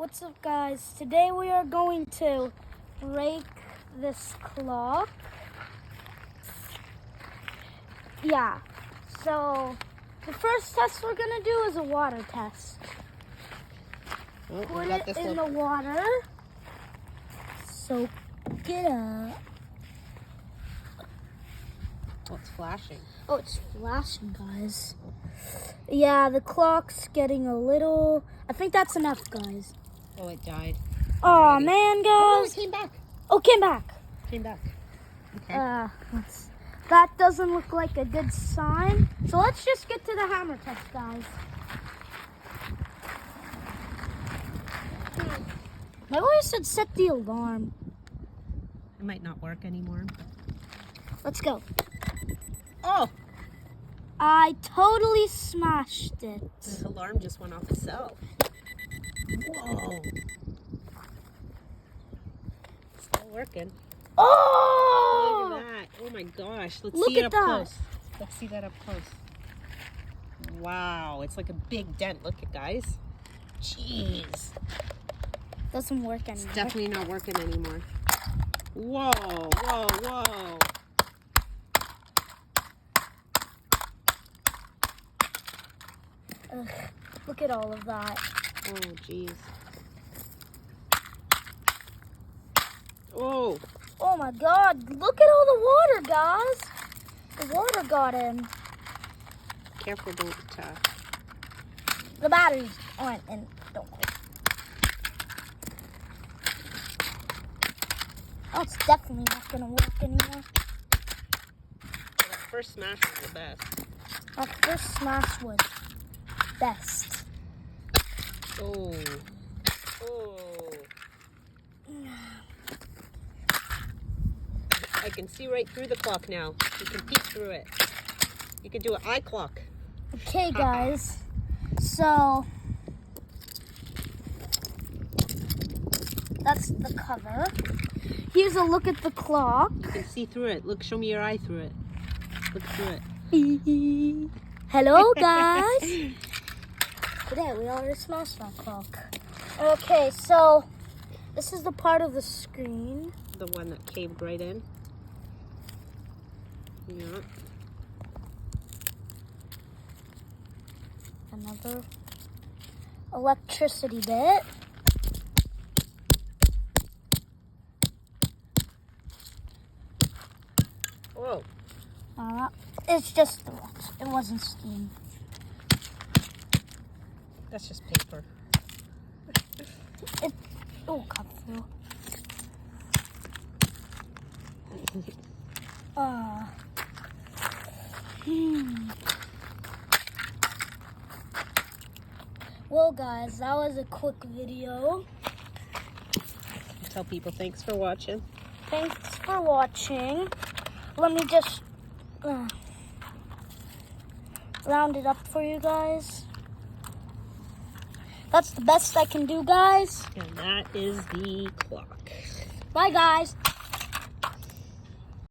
What's up, guys? Today we are going to break this clock. Yeah, so the first test we're gonna do is a water test. Put it in the water. Soak it up. Oh, it's flashing. Oh, it's flashing, guys. Yeah, the clock's getting a little... I think that's enough, guys. Oh, it died. Oh, man, Oh, guys. it came back. Oh, came back. Came back. Okay. That doesn't look like a good sign. So let's just get to the hammer test, guys. Maybe we should set the alarm. It might not work anymore. Let's go. Oh! I totally smashed it. The alarm just went off itself. Whoa! It's still working. Oh! Look at that. Oh my gosh. Let's Look see it at up that. close. Let's see that up close. Wow. It's like a big dent. Look at guys. Jeez. Doesn't work anymore. It's definitely not working anymore. Whoa, whoa, whoa. Ugh, look at all of that. Oh, jeez. Oh. Oh my God, look at all the water, guys. The water got in. Careful, don't The batteries aren't in. Don't worry. Oh, it's definitely not gonna work anymore. that first smash was the best. That first smash was best. Oh. Oh. I can see right through the clock now. You can peek through it. You can do an eye clock. Okay, guys. So that's the cover. Here's a look at the clock. You can see through it. Look, show me your eye through it. Look through it. Hello, guys. Today we already smashed that clock. Okay, so this is the part of the screen. The one that caved right in. Yeah. Another electricity bit. Whoa. It's just the wax. It wasn't steam. That's just paper. It will cut through. Well, guys, that was a quick video. Tell people thanks for watching. Thanks for watching. Let me just round it up for you guys. That's the best I can do, guys. And that is the clock. Bye, guys.